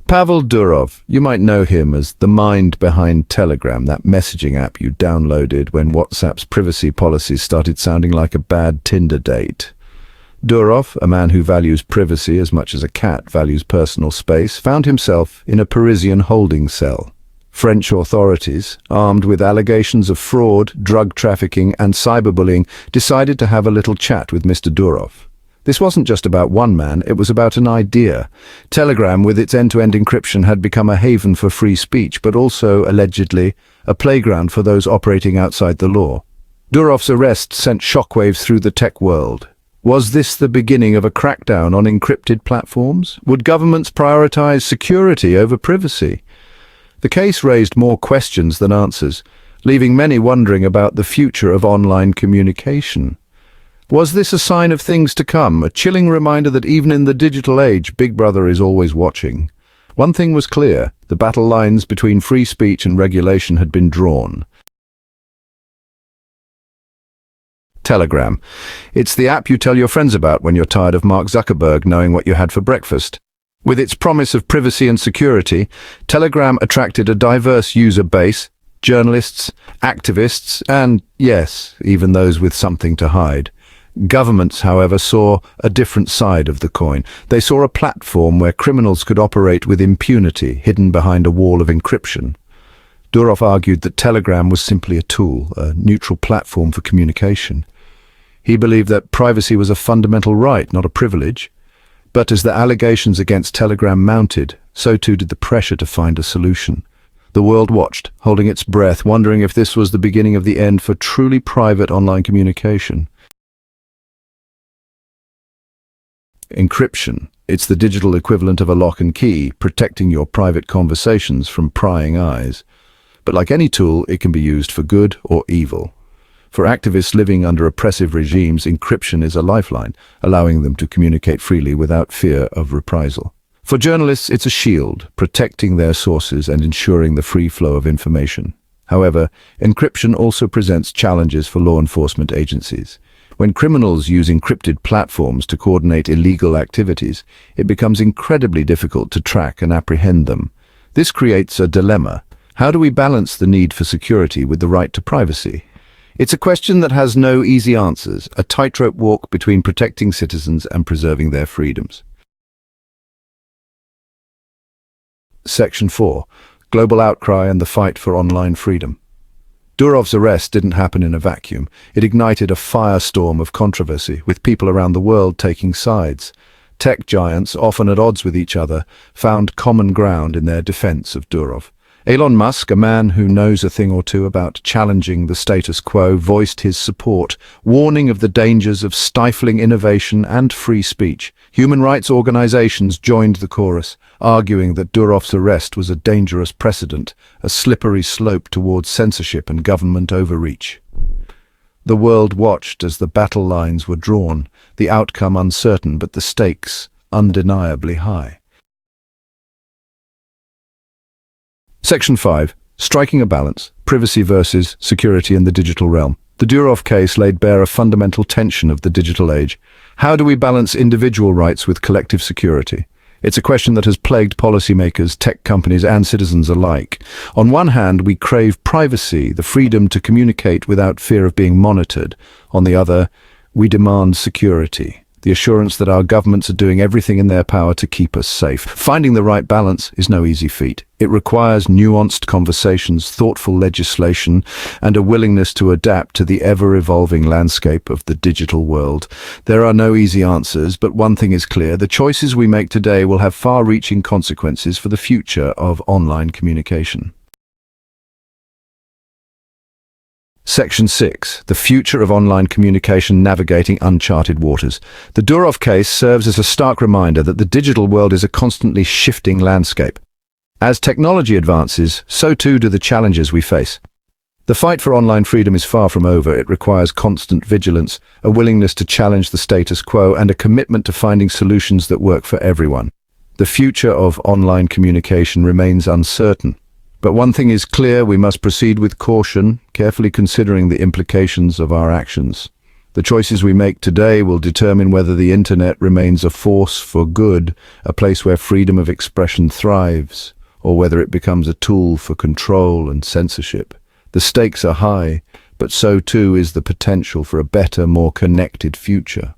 Pavel Durov, you might know him as the mind behind Telegram, that messaging app you downloaded when WhatsApp's privacy policies started sounding like a bad Tinder date. Durov, a man who values privacy as much as a cat values personal space, found himself in a Parisian holding cell. French authorities, armed with allegations of fraud, drug trafficking and cyberbullying, decided to have a little chat with Mr. Durov. This wasn't just about one man, it was about an idea. Telegram, with its end-to-end encryption, had become a haven for free speech, but also, allegedly, a playground for those operating outside the law. Durov's arrest sent shockwaves through the tech world. Was this the beginning of a crackdown on encrypted platforms? Would governments prioritize security over privacy? The case raised more questions than answers, leaving many wondering about the future of online communication. Was this a sign of things to come, a chilling reminder that even in the digital age, Big Brother is always watching? One thing was clear, the battle lines between free speech and regulation had been drawn. Telegram. It's the app you tell your friends about when you're tired of Mark Zuckerberg knowing what you had for breakfast. With its promise of privacy and security, Telegram attracted a diverse user base, journalists, activists, and, yes, even those with something to hide. Governments, however, saw a different side of the coin. They saw a platform where criminals could operate with impunity, hidden behind a wall of encryption. Durov argued that Telegram was simply a tool, a neutral platform for communication. He believed that privacy was a fundamental right, not a privilege. But as the allegations against Telegram mounted, so too did the pressure to find a solution. The world watched, holding its breath, wondering if this was the beginning of the end for truly private online communication. Encryption. It's the digital equivalent of a lock and key, protecting your private conversations from prying eyes. But like any tool, it can be used for good or evil. For activists living under oppressive regimes, encryption is a lifeline, allowing them to communicate freely without fear of reprisal. For journalists, it's a shield, protecting their sources and ensuring the free flow of information. However, encryption also presents challenges for law enforcement agencies. When criminals use encrypted platforms to coordinate illegal activities, it becomes incredibly difficult to track and apprehend them. This creates a dilemma. How do we balance the need for security with the right to privacy? It's a question that has no easy answers, a tightrope walk between protecting citizens and preserving their freedoms. Section 4. Global outcry and the fight for online freedom. Durov's arrest didn't happen in a vacuum. It ignited a firestorm of controversy, with people around the world taking sides. Tech giants, often at odds with each other, found common ground in their defense of Durov. Elon Musk, a man who knows a thing or two about challenging the status quo, voiced his support, warning of the dangers of stifling innovation and free speech. Human rights organizations joined the chorus, arguing that Durov's arrest was a dangerous precedent, a slippery slope towards censorship and government overreach. The world watched as the battle lines were drawn, the outcome uncertain but the stakes undeniably high. Section 5. Striking a balance, privacy versus security in the digital realm. The Durov case laid bare a fundamental tension of the digital age. How do we balance individual rights with collective security? It's a question that has plagued policymakers, tech companies, and citizens alike. On one hand, we crave privacy, the freedom to communicate without fear of being monitored. On the other, we demand security, the assurance that our governments are doing everything in their power to keep us safe. Finding the right balance is no easy feat. It requires nuanced conversations, thoughtful legislation, and a willingness to adapt to the ever-evolving landscape of the digital world. There are no easy answers, but one thing is clear: the choices we make today will have far-reaching consequences for the future of online communication. Section 6. The future of online communication, navigating uncharted waters. The Durov case serves as a stark reminder that the digital world is a constantly shifting landscape. As technology advances, so too do the challenges we face. The fight for online freedom is far from over. It requires constant vigilance, a willingness to challenge the status quo, and a commitment to finding solutions that work for everyone. The future of online communication remains uncertain. But one thing is clear: we must proceed with caution, carefully considering the implications of our actions. The choices we make today will determine whether the internet remains a force for good, a place where freedom of expression thrives, or whether it becomes a tool for control and censorship. The stakes are high, but so too is the potential for a better, more connected future.